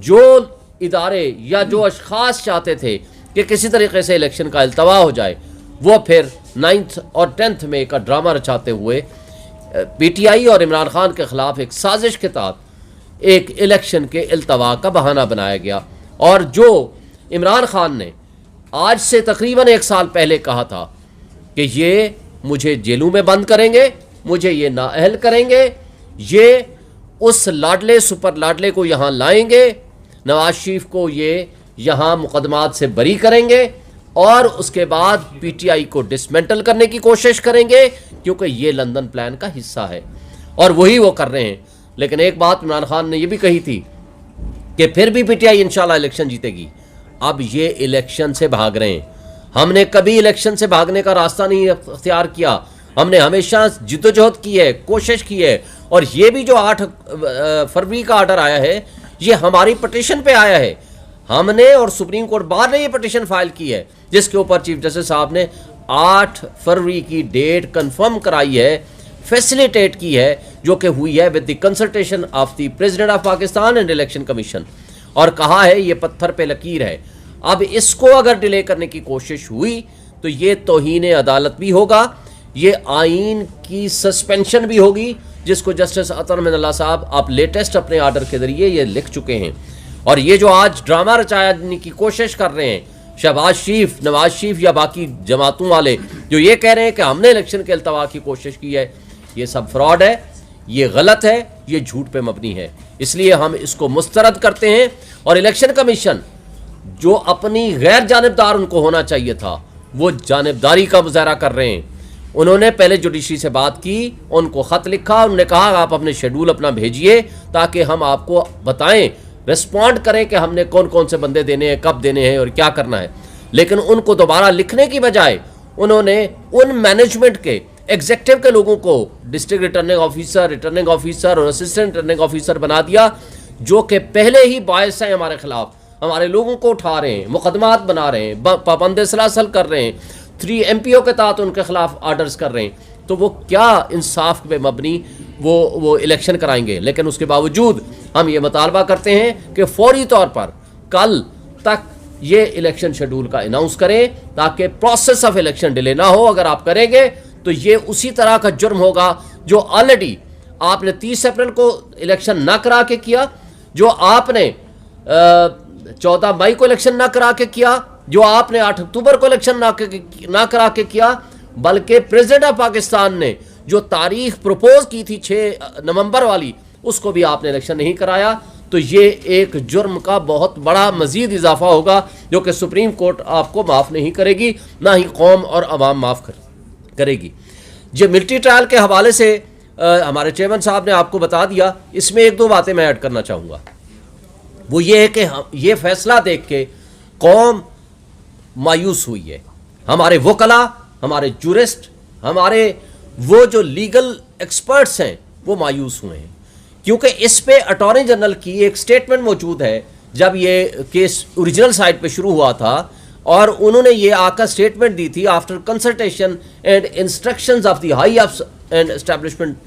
जो इदारे या जो अशखास चाहते थे कि किसी तरीके से इलेक्शन का अल्तवा हो जाए, वो फिर 9th और 10th में का ड्रामा रचाते हुए PTI और इमरान खान के ख़िलाफ़ एक साजिश के तहत एक इलेक्शन के अल्तवा का बहाना बनाया गया। और जो इमरान खान ने आज से तकरीबन 1 साल पहले कहा था कि ये मुझे जेलों में बंद करेंगे, मुझे ये नाअहल करेंगे, ये उस लाडले सुपर लाडले को यहाँ लाएंगे, नवाज शरीफ को ये यहाँ मुकदमात से बरी करेंगे और उसके बाद PTI को डिसमेंटल करने की कोशिश करेंगे, क्योंकि ये लंदन प्लान का हिस्सा है और वही वो कर रहे हैं। लेकिन एक बात इमरान खान ने यह भी कही थी कि फिर भी PTI इंशाल्लाह इलेक्शन जीतेगी। अब ये इलेक्शन से भाग रहे हैं। हमने कभी इलेक्शन से भागने का रास्ता नहीं अख्तियार किया, हमने हमेशा जिद्दोजहद की है, कोशिश की है। और ये भी जो 8 फरवरी का आर्डर आया है, ये हमारी पटिशन पे आया है। हमने और सुप्रीम कोर्ट बार ने ये पटिशन फाइल की है, जिसके ऊपर चीफ जस्टिस साहब ने 8 फरवरी की डेट कंफर्म कराई है, फैसिलिटेट की है, जो कि हुई है with the consultation of the president of Pakistan and election commission. और कहा है ये पत्थर पे लकीर है। अब इसको अगर डिले करने की कोशिश हुई तो ये तौहीन अदालत भी होगा, ये आइन की सस्पेंशन भी होगी, जिसको जस्टिस अतर मिनल्ला साहब आप लेटेस्ट अपने आर्डर के जरिए ये लिख चुके हैं। और ये जो आज ड्रामा रचाने की कोशिश कर रहे हैं शहबाज शरीफ, नवाज शरीफ या बाकी जमातों वाले, जो ये कह रहे हैं कि हमने इलेक्शन के अल्तवा की कोशिश की है, ये सब फ्रॉड है, ये गलत है, ये झूठ पे मबनी है। इसलिए हम इसको मुस्तरद करते हैं। और इलेक्शन कमीशन जो अपनी गैर जानिबदार उनको होना चाहिए था, वो जानिबदारी का मुजाहरा कर रहे हैं। उन्होंने पहले जुडिशरी से बात की, उनको ख़त लिखा, उन्होंने कहा आप अपने शेड्यूल अपना भेजिए ताकि हम आपको बताएं, रिस्पॉन्ड करें कि हमने कौन कौन से बंदे देने हैं, कब देने हैं और क्या करना है। लेकिन उनको दोबारा लिखने की बजाय उन्होंने उन मैनेजमेंट के एग्जेक्टिव के लोगों को डिस्ट्रिक्ट रिटर्निंग ऑफिसर और असिस्टेंट रिटर्निंग ऑफिसर बना दिया, जो कि पहले ही बायस हैं हमारे खिलाफ, हमारे लोगों को उठा रहे हैं, मुकदमात बना रहे हैं, पाबंद सलासल कर रहे हैं, 3 MPO के तहत उनके खिलाफ आर्डर्स कर रहे हैं। तो वो क्या इंसाफ पे मबनी वो इलेक्शन कराएंगे। लेकिन उसके बावजूद हम ये मुतालबा करते हैं कि फौरी तौर पर कल तक ये इलेक्शन शेड्यूल का अनाउंस करें, ताकि प्रोसेस ऑफ इलेक्शन डिले ना हो। अगर आप करेंगे तो ये उसी तरह का जुर्म होगा जो ऑलरेडी आपने 30 अप्रैल को इलेक्शन ना करा के किया, जो आपने 14 मई को इलेक्शन ना करा के किया, जो आपने 8 अक्टूबर को इलेक्शन ना करा के किया, बल्कि प्रेसिडेंट ऑफ पाकिस्तान ने जो तारीख प्रपोज की थी 6 नवंबर वाली, उसको भी आपने इलेक्शन नहीं कराया। तो ये एक जुर्म का बहुत बड़ा मजीद इजाफा होगा, जो कि सुप्रीम कोर्ट आपको माफ़ नहीं करेगी, ना ही कौम और अवाम माफ़ करेगी। ये मिलिट्री ट्रायल के हवाले से हमारे चेयरमैन साहब ने आपको बता दिया। इसमें 1-2 बातें मैं ऐड करना चाहूँगा। वो ये है कि ये फैसला देख के कौम मायूस हुई है। हमारे वकला, हमारे जूरिस्ट, हमारे वो जो लीगल एक्सपर्ट्स हैं, वो मायूस हुए हैं, क्योंकि इस पे अटॉर्नी जनरल की एक स्टेटमेंट मौजूद है। जब ये केस ओरिजिनल साइट पे शुरू हुआ था और उन्होंने ये आकर स्टेटमेंट दी थी after consultation and instructions of the high and establishment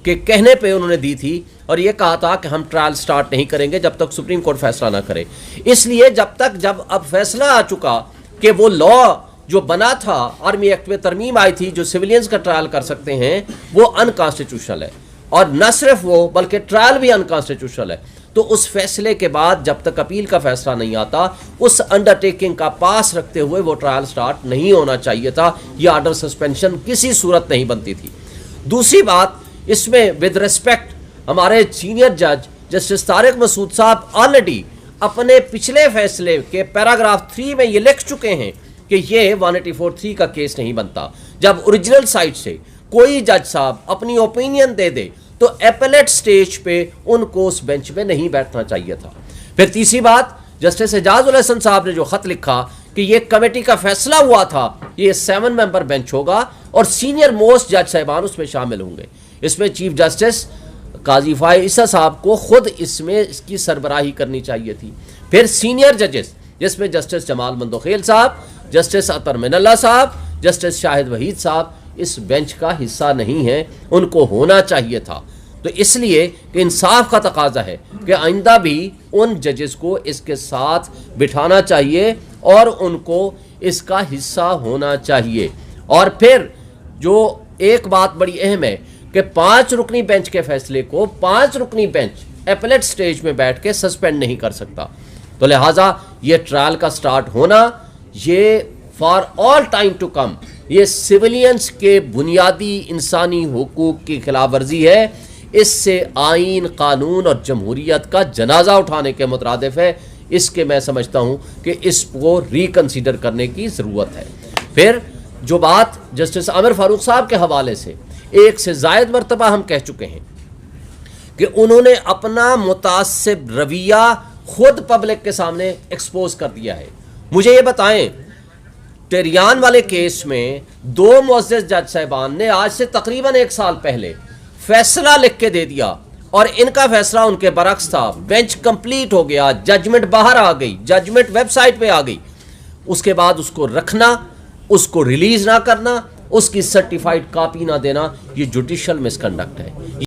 के कहने पे उन्होंने दी थी, और ये कहा था कि हम ट्रायल स्टार्ट नहीं करेंगे जब तक सुप्रीम कोर्ट फैसला ना करे। इसलिए जब अब फैसला आ चुका कि वो लॉ जो बना था, आर्मी एक्ट में तरमीम आई थी जो सिविलियंस का ट्रायल कर सकते हैं, वो अनकॉन्स्टिट्यूशनल है। और न सिर्फ वो बल्कि ट्रायल भी अनकॉन्स्टिट्यूशनल है। तो उस फैसले के बाद जब तक अपील का फैसला नहीं आता, उस अंडरटेकिंग का पास रखते हुए वो ट्रायल स्टार्ट नहीं होना चाहिए था। ये आर्डर सस्पेंशन किसी सूरत नहीं बनती थी। दूसरी बात, इसमें विद रिस्पेक्ट हमारे सीनियर जज जस्टिस तारिक मसूद साहब ऑलरेडी अपने पिछले फैसले के पैराग्राफ 3 में ये लिख चुके हैं कि ये 184(3) का केस नहीं बनता। जब ओरिजिनल साइट से कोई जज साहब अपनी ओपिनियन दे दे तो एपेलेट स्टेज पे उनको उस बेंच में नहीं बैठना चाहिए था। फिर तीसरी बात, जस्टिस एजाज उल हसन साहब ने जो खत लिखा कि ये कमेटी का फैसला हुआ था, ये 7 मेंबर बेंच होगा और सीनियर मोस्ट जज साहिबान उसमें शामिल होंगे। इसमें चीफ जस्टिस काजी फाइसा साहब को खुद इसमें इसकी सरबराही करनी चाहिए थी। फिर सीनियर जजेस, जिसमें जस्टिस जमाल मंदोखेल साहब, जस्टिस अतर मिनल्ला साहब, जस्टिस शाहिद वहीद साहब इस बेंच का हिस्सा नहीं है, उनको होना चाहिए था। तो इसलिए कि इंसाफ का तकाजा है कि आइंदा भी उन जजेस को इसके साथ बिठाना चाहिए और उनको इसका हिस्सा होना चाहिए। और फिर जो एक बात बड़ी अहम है कि 5 रुकनी बेंच के फैसले को 5 रुकनी बेंच एपलेट स्टेज में बैठ के सस्पेंड नहीं कर सकता। तो लिहाजा ये ट्रायल का स्टार्ट होना ये for all time to come ये सिविलियंस के बुनियादी इंसानी हुकूक की खिलाफ वर्जी है। इससे आइन, कानून और जमहूरियत का जनाजा उठाने के मुतरादिफ है। इसके मैं समझता हूँ कि इसको रिकन्सिडर करने की ज़रूरत है। फिर जो बात जस्टिस आमिर फारूक साहब के हवाले से एक से ज़ायद मरतबा हम कह चुके हैं कि उन्होंने अपना मुतासिब रवैया खुद पब्लिक के सामने एक्सपोज कर दिया है। मुझे ये बताएं, टेरियान वाले केस में 2 मुअज़्ज़ज़ जज साहिबान ने आज से तकरीबन 1 साल पहले फैसला लिख के दे दिया और इनका फैसला उनके बरक्स था। बेंच कंप्लीट हो गया, जजमेंट बाहर आ गई, जजमेंट वेबसाइट पे आ गई। उसके बाद उसको रखना, उसको रिलीज ना करना, उसकी सर्टिफाइड कॉपी ना देना, ये जुडिशल मिसकंडक्ट है।